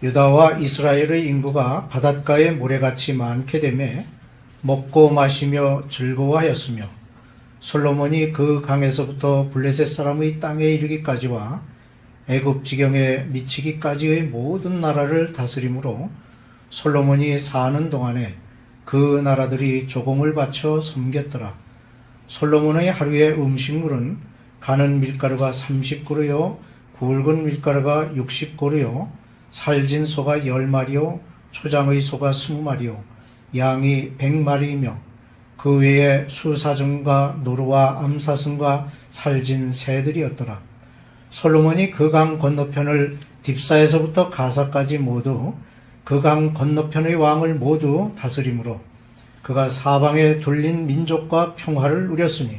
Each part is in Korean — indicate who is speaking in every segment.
Speaker 1: 유다와 이스라엘의 인구가 바닷가에 모래같이 많게 되매 먹고 마시며 즐거워하였으며 솔로몬이 그 강에서부터 블레셋 사람의 땅에 이르기까지와 애굽 지경에 미치기까지의 모든 나라를 다스림으로 솔로몬이 사는 동안에 그 나라들이 조공을 바쳐 섬겼더라. 솔로몬의 하루의 음식물은 가는 밀가루가 30고루요 굵은 밀가루가 60고루요 살진 소가 10마리요 초장의 소가 20마리요 양이 100마리이며 그 외에 수사슴과 노루와 암사슴과 살진 새들이었더라. 솔로몬이 그 강 건너편을 딥사에서부터 가사까지 모두 그 강 건너편의 왕을 모두 다스림으로 그가 사방에 둘린 민족과 평화를 누렸으니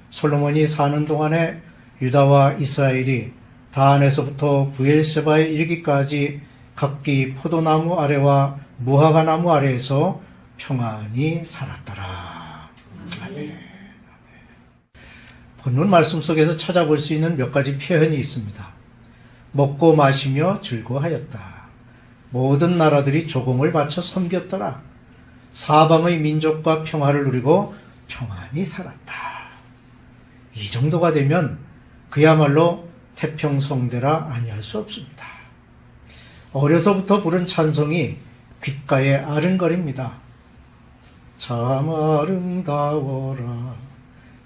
Speaker 1: 솔로몬이 사는 동안에 유다와 이스라엘이 다안에서부터 부엘세바에 이르기까지 각기 포도나무 아래와 무화과 나무 아래에서 평안히 살았더라. 아멘. 본문 말씀 속에서 찾아볼 수 있는 몇 가지 표현이 있습니다. 먹고 마시며 즐거워하였다. 모든 나라들이 조공을 바쳐 섬겼더라. 사방의 민족과 평화를 누리고 평안히 살았다. 이 정도가 되면 그야말로 태평성대라 아니할 수 없습니다. 어려서부터 부른 찬송이 귓가에 아른거립니다. 참 아름다워라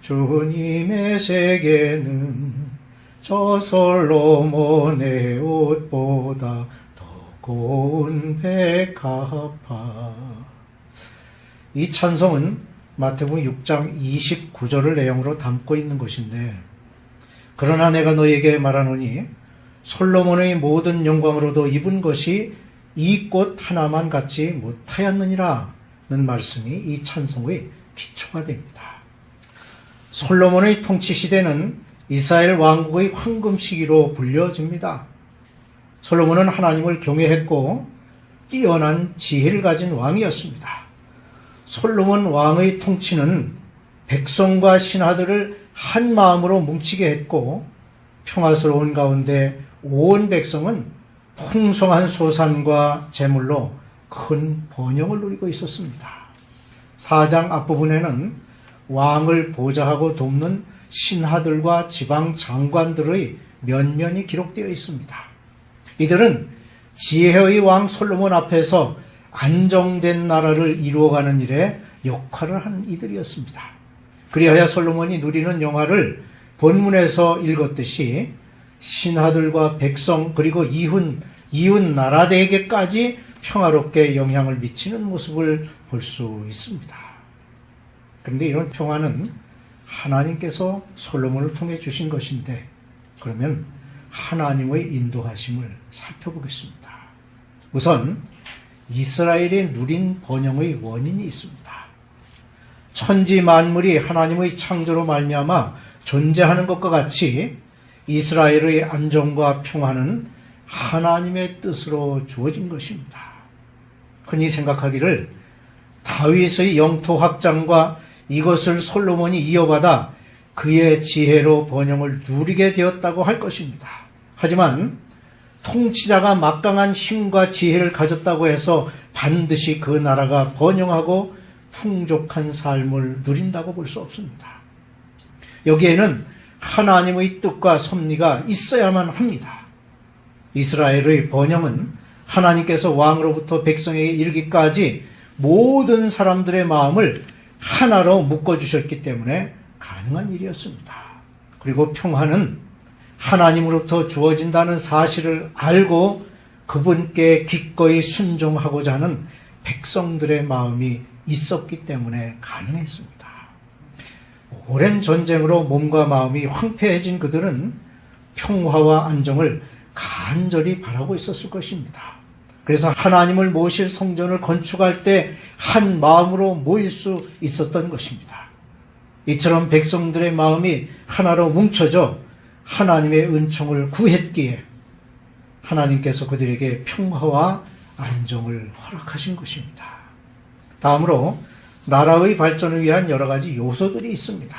Speaker 1: 주님의 세계는 저 솔로몬의 옷보다 더 고운 백합화. 이 찬송은 마태복음 6장 29절을 내용으로 담고 있는 것인데, 그러나 내가 너에게 말하노니 솔로몬의 모든 영광으로도 입은 것이 이 꽃 하나만 갖지 못하였느니라 는 말씀이 이 찬송의 기초가 됩니다. 솔로몬의 통치 시대는 이스라엘 왕국의 황금 시기로 불려집니다. 솔로몬은 하나님을 경외했고 뛰어난 지혜를 가진 왕이었습니다. 솔로몬 왕의 통치는 백성과 신하들을 한 마음으로 뭉치게 했고 평화스러운 가운데 온 백성은 풍성한 소산과 재물로 큰 번영을 누리고 있었습니다. 4장 앞부분에는 왕을 보좌하고 돕는 신하들과 지방 장관들의 면면이 기록되어 있습니다. 이들은 지혜의 왕 솔로몬 앞에서 안정된 나라를 이루어가는 일에 역할을 한 이들이었습니다. 그리하여 솔로몬이 누리는 영화를 본문에서 읽었듯이 신하들과 백성 그리고 이웃 나라들에게까지 평화롭게 영향을 미치는 모습을 볼 수 있습니다. 그런데 이런 평화는 하나님께서 솔로몬을 통해 주신 것인데, 그러면 하나님의 인도하심을 살펴보겠습니다. 우선 이스라엘이 누린 번영의 원인이 있습니다. 천지 만물이 하나님의 창조로 말미암아 존재하는 것과 같이 이스라엘의 안정과 평화는 하나님의 뜻으로 주어진 것입니다. 흔히 생각하기를 다윗의 영토 확장과 이것을 솔로몬이 이어받아 그의 지혜로 번영을 누리게 되었다고 할 것입니다. 하지만 통치자가 막강한 힘과 지혜를 가졌다고 해서 반드시 그 나라가 번영하고 풍족한 삶을 누린다고 볼 수 없습니다. 여기에는 하나님의 뜻과 섭리가 있어야만 합니다. 이스라엘의 번영은 하나님께서 왕으로부터 백성에게 이르기까지 모든 사람들의 마음을 하나로 묶어주셨기 때문에 가능한 일이었습니다. 그리고 평화는 하나님으로부터 주어진다는 사실을 알고 그분께 기꺼이 순종하고자 하는 백성들의 마음이 있었기 때문에 가능했습니다. 오랜 전쟁으로 몸과 마음이 황폐해진 그들은 평화와 안정을 간절히 바라고 있었을 것입니다. 그래서 하나님을 모실 성전을 건축할 때 한 마음으로 모일 수 있었던 것입니다. 이처럼 백성들의 마음이 하나로 뭉쳐져 하나님의 은총을 구했기에 하나님께서 그들에게 평화와 안정을 허락하신 것입니다. 다음으로 나라의 발전을 위한 여러 가지 요소들이 있습니다.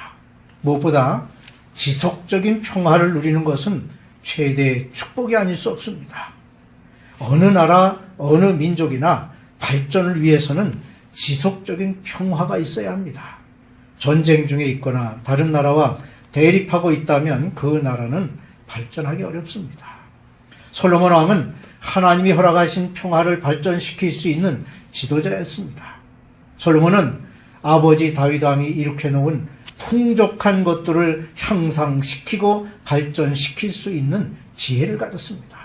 Speaker 1: 무엇보다 지속적인 평화를 누리는 것은 최대의 축복이 아닐 수 없습니다. 어느 나라, 어느 민족이나 발전을 위해서는 지속적인 평화가 있어야 합니다. 전쟁 중에 있거나 다른 나라와 대립하고 있다면 그 나라는 발전하기 어렵습니다. 솔로몬 왕은 하나님이 허락하신 평화를 발전시킬 수 있는 지도자였습니다. 솔로몬은 아버지 다윗 왕이 일으켜 놓은 풍족한 것들을 향상시키고 발전시킬 수 있는 지혜를 가졌습니다.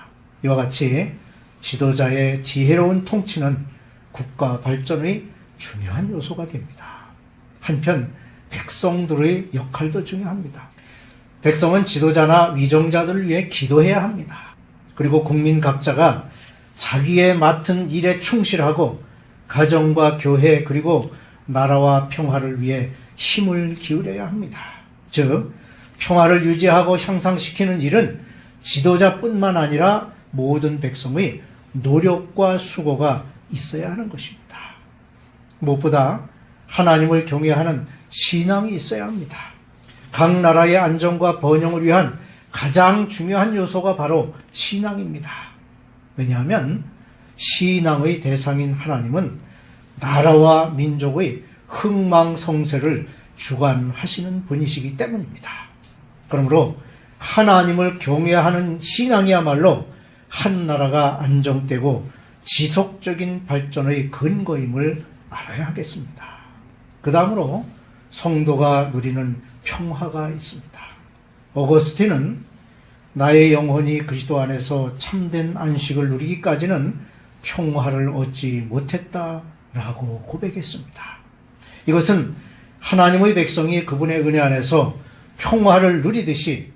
Speaker 1: 이와 같이 지도자의 지혜로운 통치는 국가 발전의 중요한 요소가 됩니다. 한편 백성들의 역할도 중요합니다. 백성은 지도자나 위정자들을 위해 기도해야 합니다. 그리고 국민 각자가 자기의 맡은 일에 충실하고 가정과 교회 그리고 나라와 평화를 위해 힘을 기울여야 합니다. 즉 평화를 유지하고 향상시키는 일은 지도자뿐만 아니라 모든 백성의 노력과 수고가 있어야 하는 것입니다. 무엇보다 하나님을 경외하는 신앙이 있어야 합니다. 각 나라의 안정과 번영을 위한 가장 중요한 요소가 바로 신앙입니다. 왜냐하면 신앙의 대상인 하나님은 나라와 민족의 흥망성쇠를 주관하시는 분이시기 때문입니다. 그러므로 하나님을 경외하는 신앙이야말로 한 나라가 안정되고 지속적인 발전의 근거임을 알아야 하겠습니다. 그 다음으로 성도가 누리는 평화가 있습니다. 어거스틴은 나의 영혼이 그리스도 안에서 참된 안식을 누리기까지는 평화를 얻지 못했다라고 고백했습니다. 이것은 하나님의 백성이 그분의 은혜 안에서 평화를 누리듯이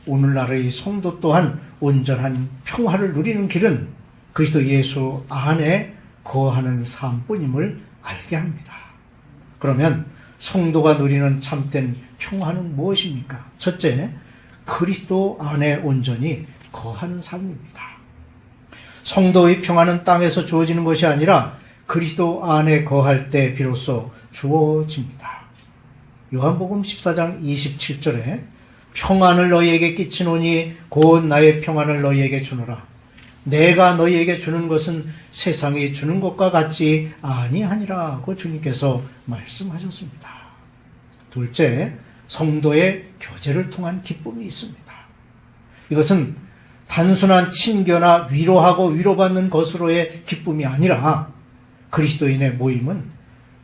Speaker 1: 오늘날의 성도 또한 온전한 평화를 누리는 길은 그리스도 예수 안에 거하는 삶뿐임을 알게 합니다. 그러면 성도가 누리는 참된 평화는 무엇입니까? 첫째, 그리스도 안에 온전히 거하는 삶입니다. 성도의 평화는 땅에서 주어지는 것이 아니라 그리스도 안에 거할 때 비로소 주어집니다. 요한복음 14장 27절에 평안을 너희에게 끼치노니 곧 나의 평안을 너희에게 주노라. 내가 너희에게 주는 것은 세상이 주는 것과 같지 아니하니라고 주님께서 말씀하셨습니다. 둘째, 성도의 교제를 통한 기쁨이 있습니다. 이것은 단순한 친교나 위로하고 위로받는 것으로의 기쁨이 아니라 그리스도인의 모임은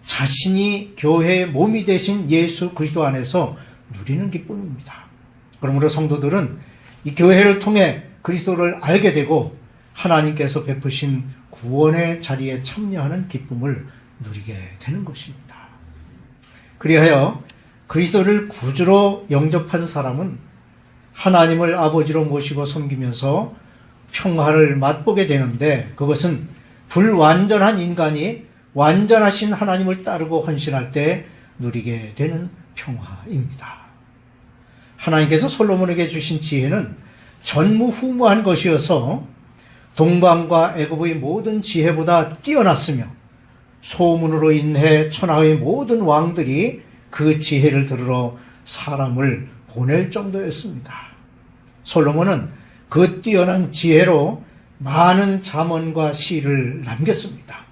Speaker 1: 자신이 교회의 몸이 되신 예수 그리스도 안에서 누리는 기쁨입니다. 그러므로 성도들은 이 교회를 통해 그리스도를 알게 되고 하나님께서 베푸신 구원의 자리에 참여하는 기쁨을 누리게 되는 것입니다. 그리하여 그리스도를 구주로 영접한 사람은 하나님을 아버지로 모시고 섬기면서 평화를 맛보게 되는데 그것은 불완전한 인간이 완전하신 하나님을 따르고 헌신할 때 누리게 되는 평화입니다. 하나님께서 솔로몬에게 주신 지혜는 전무후무한 것이어서 동방과 애굽의 모든 지혜보다 뛰어났으며 소문으로 인해 천하의 모든 왕들이 그 지혜를 들으러 사람을 보낼 정도였습니다. 솔로몬은 그 뛰어난 지혜로 많은 잠언과 시를 남겼습니다.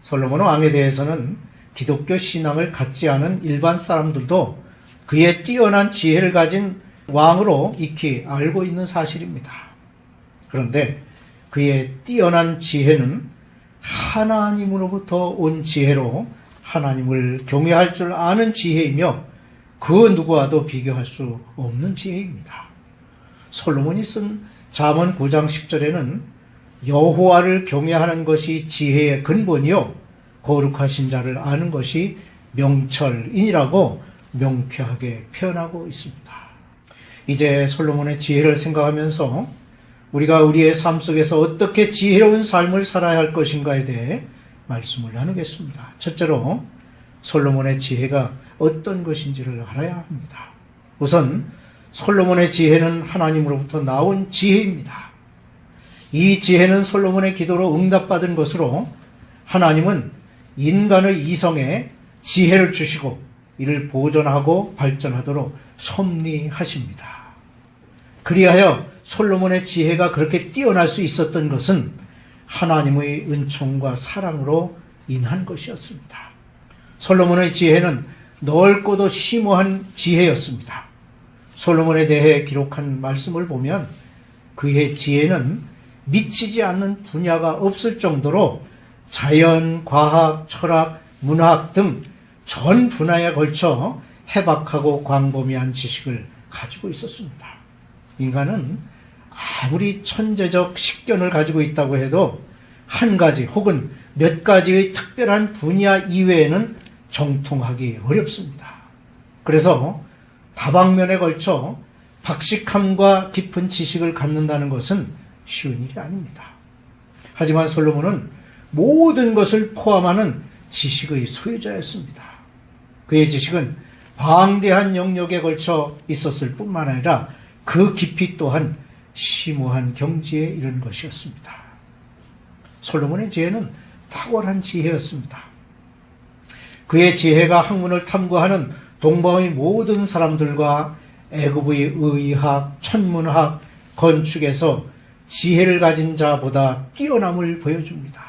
Speaker 1: 솔로몬 왕에 대해서는 기독교 신앙을 갖지 않은 일반 사람들도 그의 뛰어난 지혜를 가진 왕으로 익히 알고 있는 사실입니다. 그런데 그의 뛰어난 지혜는 하나님으로부터 온 지혜로 하나님을 경외할 줄 아는 지혜이며 그 누구와도 비교할 수 없는 지혜입니다. 솔로몬이 쓴 잠언 9장 10절에는 여호와를 경외하는 것이 지혜의 근본이요 거룩하신 자를 아는 것이 명철이니라고 명쾌하게 표현하고 있습니다. 이제 솔로몬의 지혜를 생각하면서 우리가 우리의 삶 속에서 어떻게 지혜로운 삶을 살아야 할 것인가에 대해 말씀을 나누겠습니다. 첫째로 솔로몬의 지혜가 어떤 것인지를 알아야 합니다. 우선 솔로몬의 지혜는 하나님으로부터 나온 지혜입니다. 이 지혜는 솔로몬의 기도로 응답받은 것으로 하나님은 인간의 이성에 지혜를 주시고 이를 보존하고 발전하도록 섭리하십니다. 그리하여 솔로몬의 지혜가 그렇게 뛰어날 수 있었던 것은 하나님의 은총과 사랑으로 인한 것이었습니다. 솔로몬의 지혜는 넓고도 심오한 지혜였습니다. 솔로몬에 대해 기록한 말씀을 보면 그의 지혜는 미치지 않는 분야가 없을 정도로 자연, 과학, 철학, 문학 등 전 분야에 걸쳐 해박하고 광범위한 지식을 가지고 있었습니다. 인간은 아무리 천재적 식견을 가지고 있다고 해도 한 가지 혹은 몇 가지의 특별한 분야 이외에는 정통하기 어렵습니다. 그래서 다방면에 걸쳐 박식함과 깊은 지식을 갖는다는 것은 쉬운 일이 아닙니다. 하지만 솔로몬은 모든 것을 포함하는 지식의 소유자였습니다. 그의 지식은 방대한 영역에 걸쳐 있었을 뿐만 아니라 그 깊이 또한 심오한 경지에 이른 것이었습니다. 솔로몬의 지혜는 탁월한 지혜였습니다. 그의 지혜가 학문을 탐구하는 동방의 모든 사람들과 애굽의 의학, 천문학, 건축에서 지혜를 가진 자보다 뛰어남을 보여줍니다.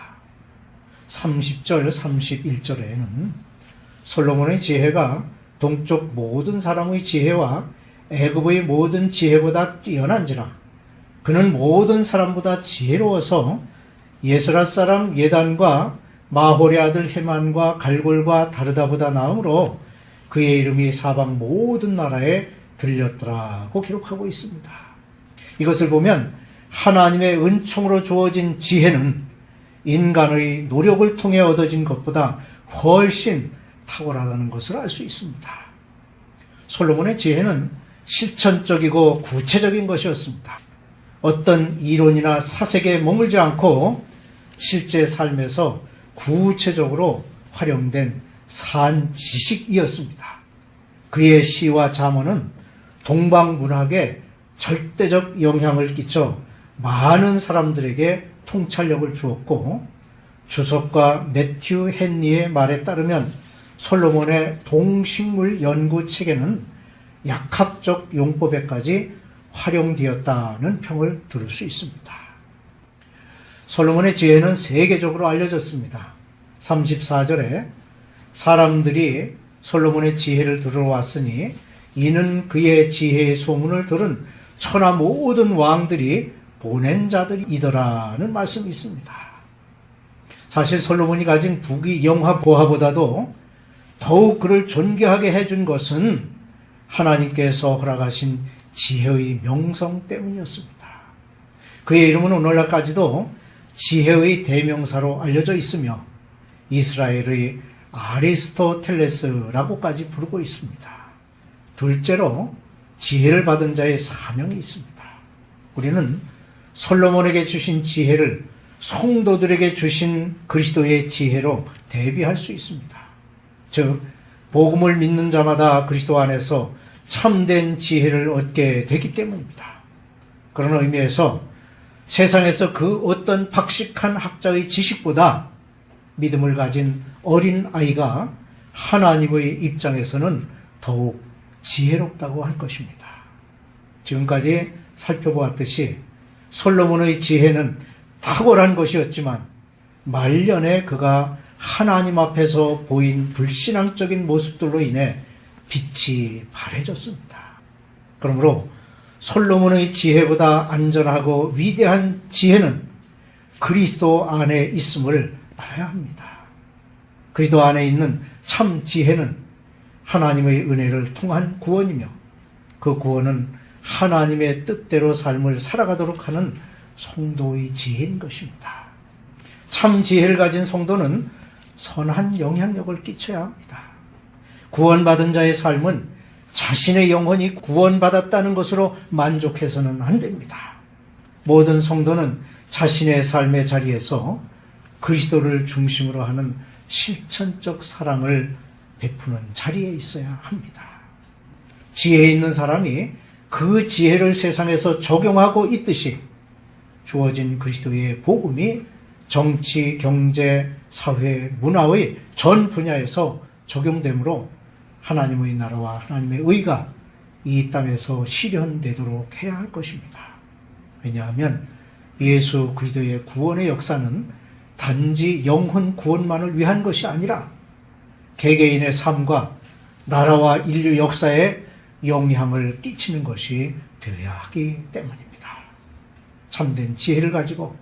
Speaker 1: 30절, 31절에는 솔로몬의 지혜가 동쪽 모든 사람의 지혜와 애굽의 모든 지혜보다 뛰어난지라 그는 모든 사람보다 지혜로워서 예스라 사람 예단과 마홀의 아들 헤만과 갈골과 다르다보다 나으므로 그의 이름이 사방 모든 나라에 들렸더라고 기록하고 있습니다. 이것을 보면 하나님의 은총으로 주어진 지혜는 인간의 노력을 통해 얻어진 것보다 훨씬 탁월하다는 것을 알 수 있습니다. 솔로몬의 지혜는 실천적이고 구체적인 것이었습니다. 어떤 이론이나 사색에 머물지 않고 실제 삶에서 구체적으로 활용된 산 지식이었습니다. 그의 시와 잠언은 동방 문학에 절대적 영향을 끼쳐 많은 사람들에게 통찰력을 주었고 주석가 매튜 헨리의 말에 따르면 솔로몬의 동식물 연구 책에는 약학적 용법에까지 활용되었다는 평을 들을 수 있습니다. 솔로몬의 지혜는 세계적으로 알려졌습니다. 34절에 사람들이 솔로몬의 지혜를 들어왔으니 이는 그의 지혜의 소문을 들은 천하 모든 왕들이 보낸 자들이더라는 말씀이 있습니다. 사실 솔로몬이 가진 부귀 영화 보화보다도 더욱 그를 존귀하게 해준 것은 하나님께서 허락하신 지혜의 명성 때문이었습니다. 그의 이름은 오늘날까지도 지혜의 대명사로 알려져 있으며 이스라엘의 아리스토텔레스라고까지 부르고 있습니다. 둘째로 지혜를 받은 자의 사명이 있습니다. 우리는 솔로몬에게 주신 지혜를 성도들에게 주신 그리스도의 지혜로 대비할 수 있습니다. 즉 복음을 믿는 자마다 그리스도 안에서 참된 지혜를 얻게 되기 때문입니다. 그런 의미에서 세상에서 그 어떤 박식한 학자의 지식보다 믿음을 가진 어린 아이가 하나님의 입장에서는 더욱 지혜롭다고 할 것입니다. 지금까지 살펴보았듯이 솔로몬의 지혜는 탁월한 것이었지만 말년에 그가 하나님 앞에서 보인 불신앙적인 모습들로 인해 빛이 바래졌습니다. 그러므로 솔로몬의 지혜보다 안전하고 위대한 지혜는 그리스도 안에 있음을 알아야 합니다. 그리스도 안에 있는 참 지혜는 하나님의 은혜를 통한 구원이며 그 구원은 하나님의 뜻대로 삶을 살아가도록 하는 성도의 지혜인 것입니다. 참 지혜를 가진 성도는 선한 영향력을 끼쳐야 합니다. 구원받은 자의 삶은 자신의 영혼이 구원받았다는 것으로 만족해서는 안 됩니다. 모든 성도는 자신의 삶의 자리에서 그리스도를 중심으로 하는 실천적 사랑을 베푸는 자리에 있어야 합니다. 지혜 있는 사람이 그 지혜를 세상에서 적용하고 있듯이 주어진 그리스도의 복음이 정치, 경제, 사회, 문화의 전 분야에서 적용되므로 하나님의 나라와 하나님의 의가 이 땅에서 실현되도록 해야 할 것입니다. 왜냐하면 예수 그리스도의 구원의 역사는 단지 영혼 구원만을 위한 것이 아니라 개개인의 삶과 나라와 인류 역사에 영향을 끼치는 것이 되어야 하기 때문입니다. 참된 지혜를 가지고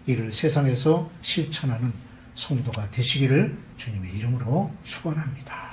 Speaker 1: 이를 세상에서 실천하는 성도가 되시기를 주님의 이름으로 축원합니다.